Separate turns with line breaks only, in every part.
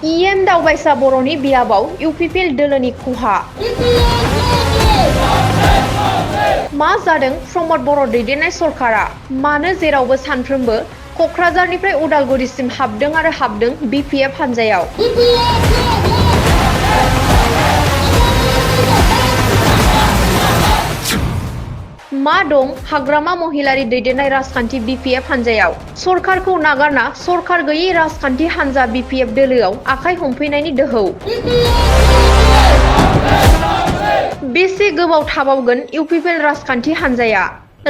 EM Daobaisa बर'नि बियाबाव UPPL दोलोनि खहा। मा जादों प्रमद बर' दैदेननाय सरकारा? मानो जेरावबो सानफ्रोमबो क'क्राझारनिफ्राय उदालगुरिसिम हाबदों बिपिएफ हानजायाव? मा दं हाग्रामा महिलारि दैदेननाय राजखान्थि बिपिएफ हानजायाव? सरकारखौ नागारना सरकार गैयै राजखान्थि हानजा बिपिएफ दोलोआव आखाइ हमफैनायनि दोहौ। बेसे गोबाव थाबावगोन इउपिपिएल राजखान्थि हानजाया?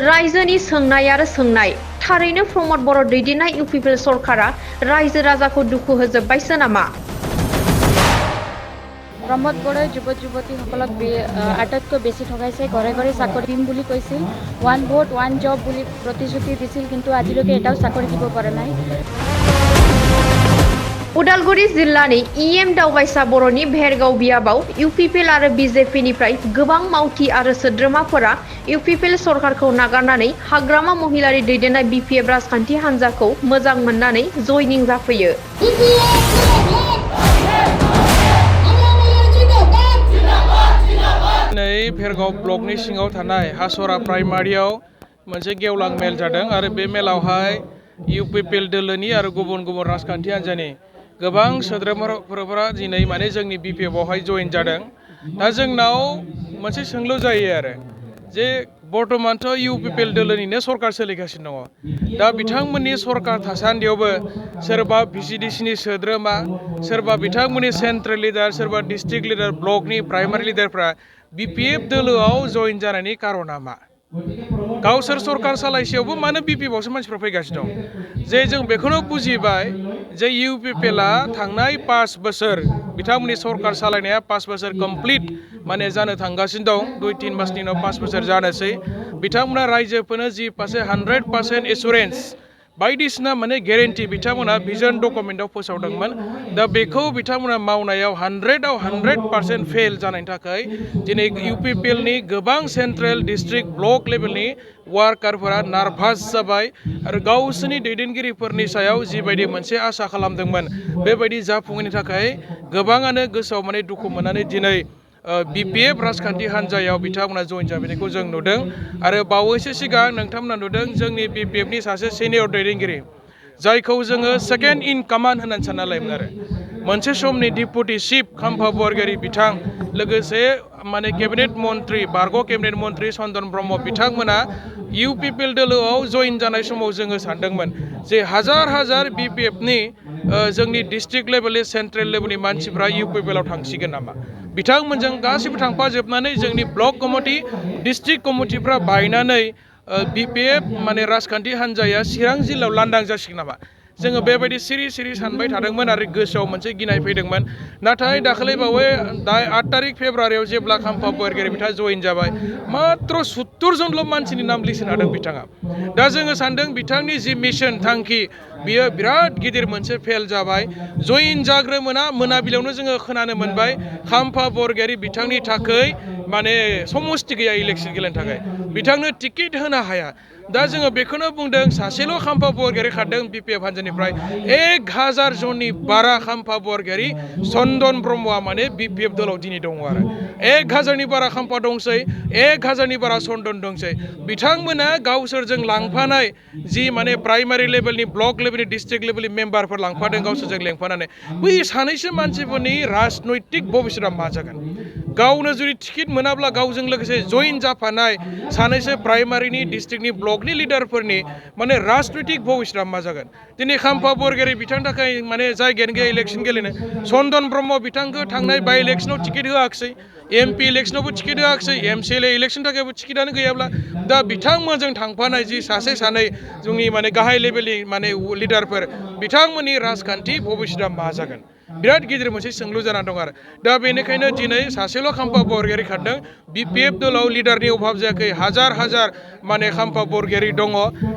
रायजोनि सोंनाय आरो सोंनाय। थारैनो प्रमद बर' दैदेननाय इउपिपिएल सरकारा रायजो राजाखौ दुखु होजोब्बायसो नामा?
प्रमद बड़े युवक युवतीসকলক আটাইতকৈ বেছি ঠগাইছে। ঘৰে ঘৰে চাকৰি দিম বুলি কৈছিল, 1 ভোট 1 জব বুলি প্ৰতিশ্ৰুতি দিছিল, কিন্তু আজিলৈকে এটাও চাকৰি দিব পৰা নাই।
उदालगुरि जिल्लानि EM दावबायसा बर'नि भेरगाव बियाबाव इउपिपिएल आरो बिजेपिनिफ्राय गोबां मावथि आरो सोद्रोमाफोरा इउपिपिएल सरकारखौ नागारनानै हाग्रामा महिलारि दैदेननाय बिपिएफ राजखान्थि हानजाखौ मोजां मोननानै जयनिं जाफैयो।
भेरगाव ब्लकनि सिङाव थानाय हासरा प्राइमारियाव मोनसे गेवलां मेल जादों आरो बे मेलावहाय इउपिपिएल दोलोनि आरो गुबुन गुबुन राजखान्थि हान्जानि गोबां सोद्रोमाफोरा दिनै माने जोंनि बिपिएफआवहाय जइन जादों। दा जोंनाव मोनसे सोंलु जायो आरो जे बर्तमानथ' इउपिपिएल दोलोनिनो सरकार सोलिगासिनो दङ। दा बिथांमोननि सरकार थासान्दियावबो सोरबा भिसिडिसिनि सोद्रोमा, सोरबा बिथांमोननि सेन्ट्रेल लिडार, सोरबा डिस्ट्रिक्ट लिडार, ब्लकनि प्राइमारि लिडारफ्रा बिपिएफ दोलोआव जइन जानायनि कारना मा? गावसोर सरकार सालायसेयावबो मानो बिपिएफआवसो मानसिफ्रा फैगासिनो दं? जे जों बेखौनो बुजिबाय जे इउपिपिएलआ थांनाय 5 बोसोर बिथांमोननि सरकार सालायनाया 5 बोसोर कमप्लिट माने जानो थांगासिनो दं। 2-3 मासनि उनाव 5 बोसोर जानोसै। बिथांमोना रायजोफोरनो जि फारसे 100% एसुरेन्स बायदिसिना माने गेरेन्टि बिथांमोना भिजन डकुमेन्टआव फोसावदोंमोन। दा बेखौ बिथांमोना मावनायाव 100आव 100% फेल जानायनि थाखाय दिनै इउपिपिएलनि गोबां सेन्ट्रेल, डिस्ट्रिक्ट, ब्लक लेभेलनि वार्कारफोरा नार्भास जाबाय आरो गावसोरनि दैदेनगिरिफोरनि सायाव जिबायदि मोनसे आसा खालामदोंमोन बेबायदि जाफुङैनि थाखाय गोबाङानो गोसोआव माने दुखु मोननानै दिनै बिपिएफ राजखान्थि हान्जायाव बिथांमोना जइन जाबैनायखौ जों नुदों। आरो बावैसो सिगां नोंथांमोना नुदों जोंनि बिपिएफनि सासे सिनियर दैदेनगिरि जायखौ जोङो सेकेन्ड इन कमान्ड होननानै सानना लायोमोन आरो मोनसे समनि डिपुटि चिफ खाम्फा बरगयारी बिथां, लोगोसे माने केबिनेट मन्त्रि, बारग' केबिनेट मन्त्रि चन्दन ब्रह्म बिथांमोना इउपिपिएल दोलोआव जइन जानाय समाव जोङो सानदोंमोन जे हाजार बिपिएफनि जोंनि डिस्ट्रिक्ट लेभेलनि सेन्ट्रेल लेभेलनि मानसिफ्रा इउपिपिएलआव थांसिगोन नामा? बिथांमोनजों गासिबो थांफाजोबनानै जोंनि ब्लक कमिटि, डिस्ट्रिक्ट कमिटिफ्रा बायनानै बिपिएफ माने राजखान्थि हान्जाया चिरां जिल्लायाव लांदां जासिगोन नामा? जोङो बेबायदि सिरि सानबाय थादोंमोन आरो गोसोआव मोनसे गिनाय फैदोंमोन। नाथाय दाखालि बावै 8 तारिख फेब्रुवारियाव जेब्ला खाम्फा बरगयारी बिथाङा जइन जाबाय, मात्र 70 जनल' मानसिनि नाम लिस्ट होनो हादों बिथाङा। दा जोङो सानदों बिथांनि जि मिशन थांखि बियो बिराद गिदिर मोनसे फेल जाबाय। जइन जाग्रोमोना मोनाबिलियावनो जोङो खोनानो मोनबाय खाम्फा बरगयारी बिथांनि थाखाय माने समस्ति गैया इलेक्सन गेलेनो थाखाय, बिथांनो टिकेट होनो हाया। दा जोङो बेखौनो बुंदों सासेल' खाम्फा बरगयारी खारदों बिपिएफ हान्जानिफ्राय, 1000 जननि बारा खाम्फा बरगयारी चन्दन ब्रह्मआ माने बिपिएफ दलाव दिनै दङ आरो 1000नि बारा खाम्फा दंसै, 1000नि बारा चन्दन दंसै। बिथांमोना गावसोरजों लांफानाय जि माने प्राइमारि लेभेलनि, ब्लक लेभेलनि, डिस्ट्रिक्ट लेभेलनि मेम्बारफोर लांफादों गावसोरजों लेंफानानै, बै सानैसो मानसिफोरनि राजनैतिक भबिष्यतआ मा जागोन? गावनो जुदि टिकेट मोनाब्ला गावजों लोगोसे जइन जाफानाय सानैसो प्राइमारिनि, डिस्ट्रिक्टनि, ब्लकनि लिडारफोरनि माने राजनैतिक भबिष्यतआ मा जागोन? दिनै खाम्फा बरगयारी बिथांनि थाखाय माने जायगायानो गैया इलेक्सन गेलेनो। चन्दन ब्रह्म बिथांखौ थांनाय बाइ इलेक्सनाव टिकेट होआखिसै, एमपि इलेक्सनावबो टिकेट होआखिसै, एमसिएलए इलेक्सननि थाखायबो टिकेटआनो गैयाब्ला दा बिथांमोनजों थांफानाय जि सानै जोंनि माने गाहाय लेभेलनि माने लिडारफोर बिथांमोननि राजखान्थि भबिष्यतआ मा जागोन? बिराद गिदिर मोनसे सोंलु जाना दं आरो दा बेनिखायनो दिनै सासेल' खाम्फा बरगयारी खारदों। बिपिएफ दलाव लिडारनि अभाब जायाखै, हाजार माने खाम्फा बरगयारी दङ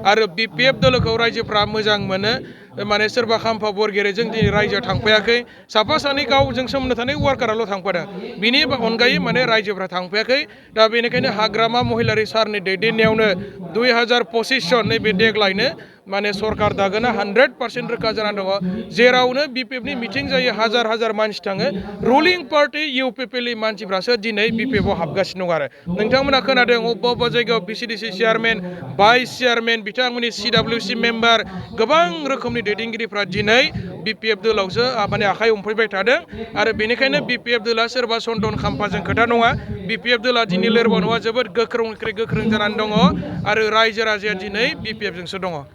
आरो बिपिएफ दलखौ रायजोफ्रा मोजां मोनो। माने सोरबा खाम्फा बरगेरेजों दिनै रायजोआ थांफायाखै साफा सानै गावजों सोमोन्दो थानाय वार्काराल' थांफादों बिनि अनगायै माने रायजोफ्रा थांफायाखै दा बेनिखायनो हाग्रामा महिलारि सारनि दैदेननायावनो 2025 सन नैबे देग्लायनो माने सरकार दागोना 100% रोखा जानानै दङ जेरावनो बिपिएफनि मिटिं जायो हाजार हाजार मानसि थाङो रुलिं पार्टि इउपिपिएलनि मानसिफ्रासो दिनै बिपिएफआव हाबगासिनो दं आरो नोंथांमोना खोनादों अबेबा अबेबा जायगायाव बिसिडिसि चेयारमेन भाइस चेयारमेन बिथांमोननि सिडब्लिउसि मेम्बार गोबां रोखोमनि दैदेनगिरिफ्रा दिनै बिपिएफ दोलावसो माने आखाइ हमफैबाय थादों आरो बेनिखायनो बिपिएफ दोला सोरबा सन्दन खाम्फाजों खोथा नङा बिपिएफ दोला दिनै लोरबां नङा जोबोद गोख्रोंनिख्रुइ गोख्रों जानानै दङ आरो रायजो राजाया दिनै बिपिएफजोंसो दङ